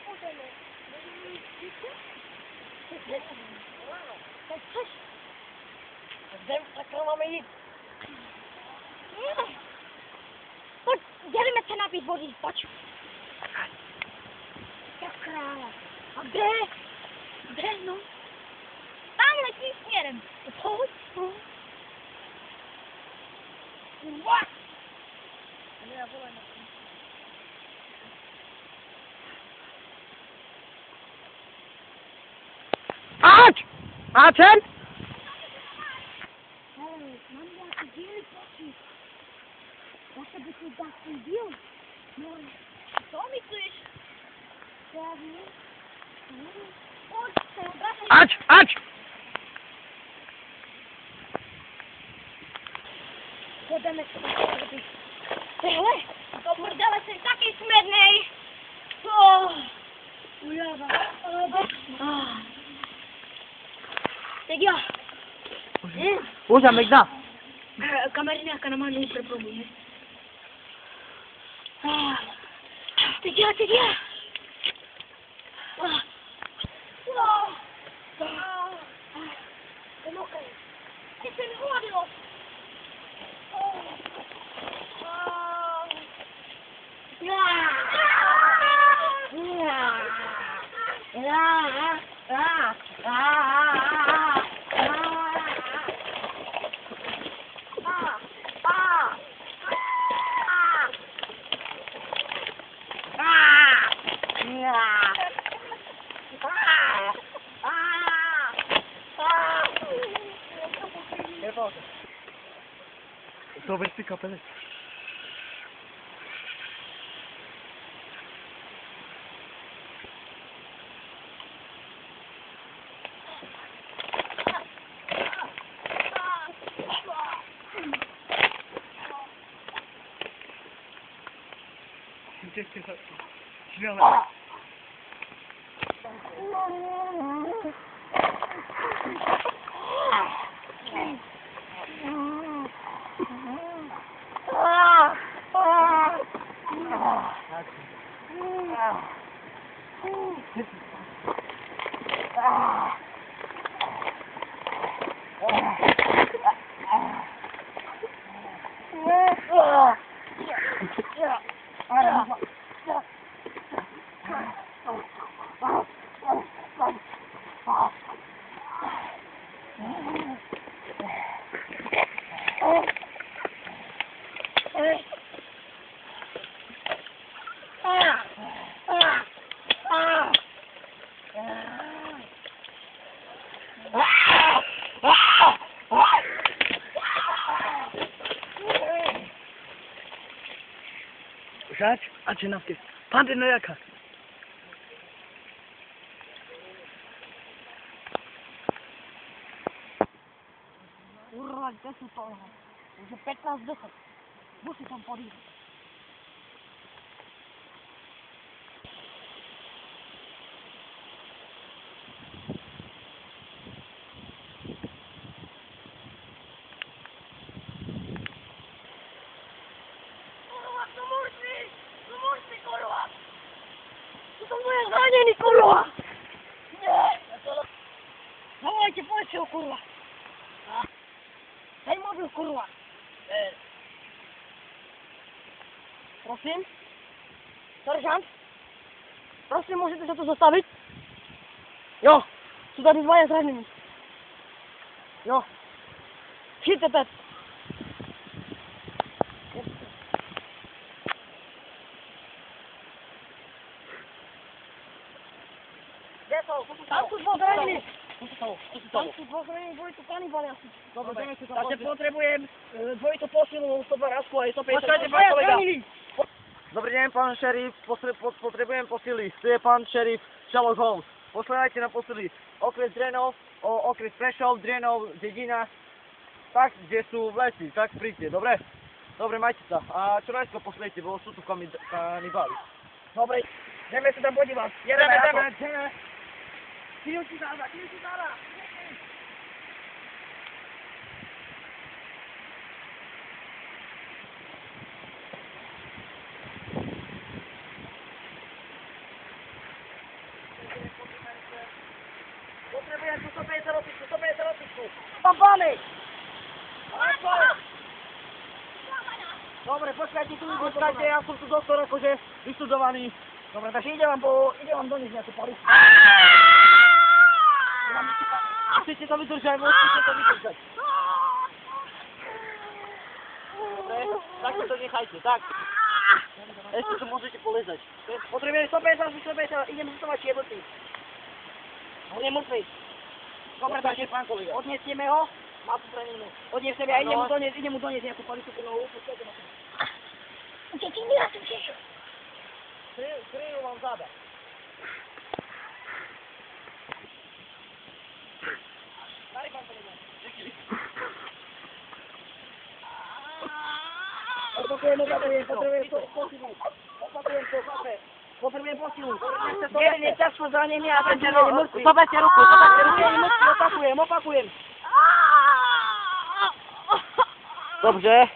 půjdeme? Tak což? Tak to máme jít. Pojď, jdeme se napít vody, pojď. Jak krála. A kde? Kde, no? Tamhle tím směrem. Pojď. What? Já vole na tom. Ať! A ten? Hele, mám nějaký díly pocit. Já se bych si dal ten díl. No, co myslíš? Já vím. Pojď se, obracej. Ať! Půjdeme se tady. Hele, to prdele jsi taky smednej. Ujáva. Tak jo. Už Megda. Kamerňáka na mě neprobuje. Teď jo. To mokré. Ty se mi uladilo. To bez ty kapely. Ať je navky. Pande no jaka. Kurva, kde jsou tohle? Už je 15:10. Musí tam podívat. Zraněný, kurva! Ne! Zavolejte policiu, kurva! Daj mobil, kurva! Prosím? Seržant? Prosím, můžete se tu zastavit? Jo, jsou tady dvoje zranění. Jo. Přijďte teď. Tam sú dvoch zranení. Tam sú dvoch zranení, boli tu kanibali asi. Dobre, Takže potrebujem dvojitú posilu, 102 razku a 150. Počkajte, pán kolega. Dobrý deň, pán šerif, potrebujem posily. Tu je pán šerif Sherlock Holmes. Posledajte na posily okres Drenov, okres Prešov, Drenov, dedina, tak, kde sú v lesi, tak príďte, dobre? Dobre, majte sa. A čo najskôr pošlejte, bo sú tu kanibali. Dobre, ideme sa tam podívať. Ideme. Kýľu ti dáva. 150 rotičku. Papáme! Dobre, počkajte tu, ja som tu doktor akože vyštudovaný. Dobre, takže ide vám doniesť nejakú palicu. Musíte to vydržať, musíte to vydržať. Dobre, takto to nechajte, tak. Ešte tu môžete polezať. Potrebujeme 150, idem zútovať jednotný. On je mŕtvý. Dobre, takže pán kolega. odniesieme ho. Má tu zranenú. Odniesieme a idem mu doniesť nejakú palicu po nohu. Počkajte na to. Utekni, ja som tiež. Kryjú vám záda. Daj, pán kolega. Potrebujem posilu. Jeden je ťažko zranený a ten je mŕtvy. Zoberte ruku, Opakujem. Dobře.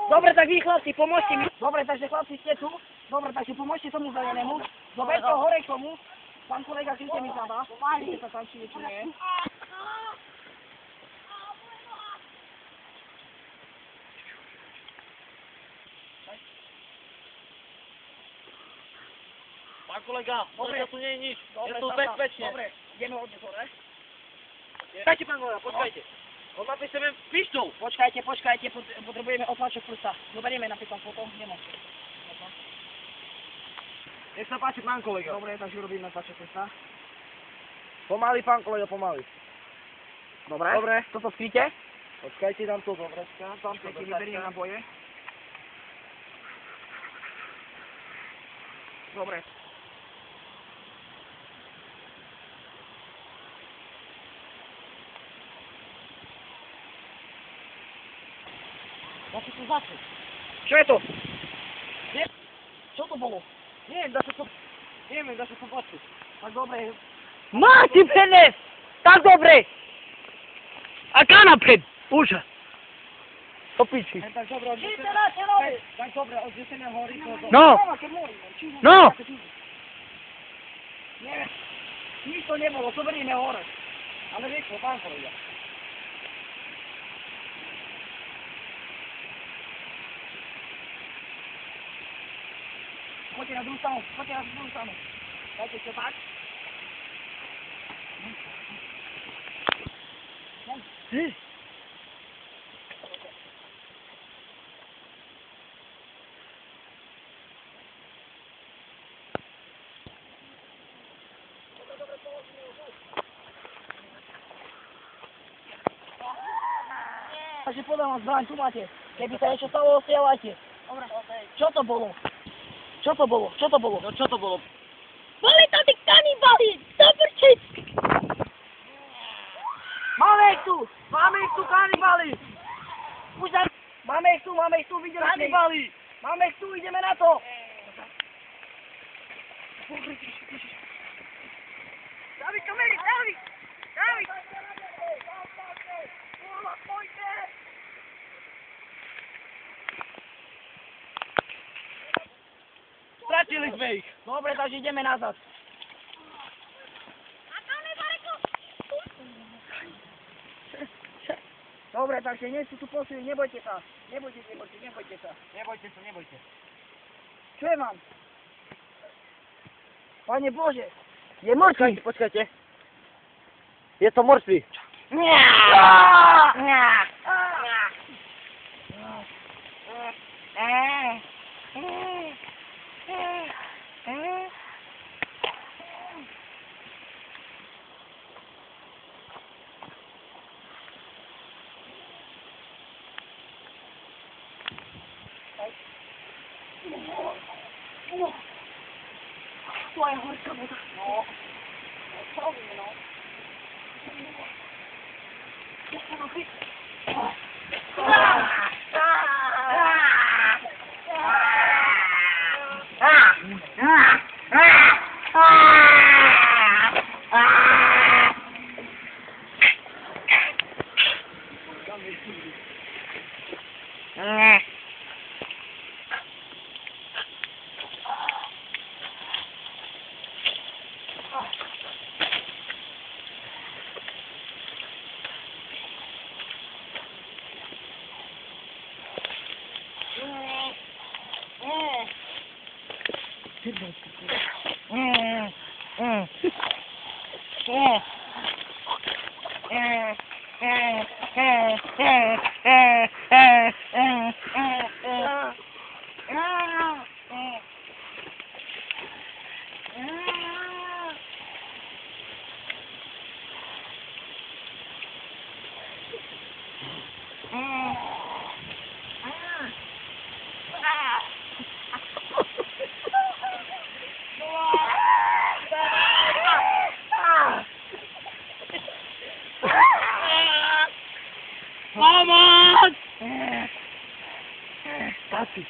Dobre, tak vy chlapci, pomôžte mi. Dobre, takže chlapci ste tu. Dobre, takže pomôžte tomu zranenému. Dobre, to hore k tomu. Pán kolega, kryjte mi záda. Kryjte sa tam, či niečo nie je. Pán kolega, Dobre. tu nie je nič. Dobre, Je tu tam. bezpečne. Dobre, ideme odniesť hore. Počkajte, pán kolega, počkajte. On má pri sebe pištol. Počkajte, potrebujeme otlačok prsta. Zoberieme napríklad foto, nemôžete. Nech sa páči, pán kolega. Dobre, takže urobíme otlačok prsta. Pomaly, pán kolega, pomaly. Dobre. Dobre. Toto skryte. Počkajte, dám to do vrecka. Tam to Počkajte, vyberiem naboje. Dobre. Dá sa to zase. Čo je to? Čo to bolo? Neviem, dá sa to počuť. Tak dobre. Máte peněz! Tak dobré! A kanapky! Už! To piči. Tak dobre, Číte na čerovi! Tak dobre, odneseme ho rýchlo do... No! No! Nie, nič to nebolo, to berieme hore. Ale rýchlo, pán kolega. Poďte na druhú stranu. Dajte to tak. Takže podávam zbraň, tu máte. Keby sa niečo stalo, strieľajte. Čo to bolo? No čo to bolo? Boli tady kanibali! Zabrčiť! Máme ich tu, kanibali! Máme ich tu, videli sme ich. Kanibali! Máme ich tu, ideme na to! David, kamery, David! Stratili sme ich. Dobre, takže ideme nazad. Dobre, takže nie sú tu posily, nebojte sa. Nebojte sa. Nebojte. Čo je mám? Pane Bože, je mŕtvy. Počkajte. Je to mŕtvy. To je horká voda. No. Vamos! Papi.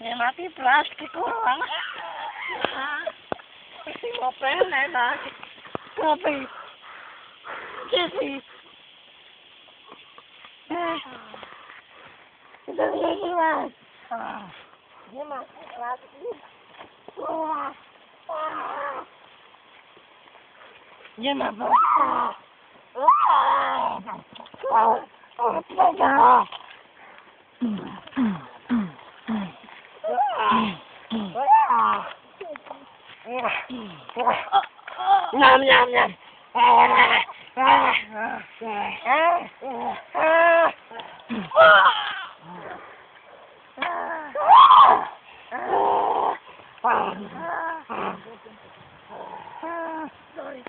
Nie mati plastiku. Si mo pene na. Kopi. Jesse. Ito niya. Nie ma plastiku. Nie ma plastiku. Nham nham nham. Sorry.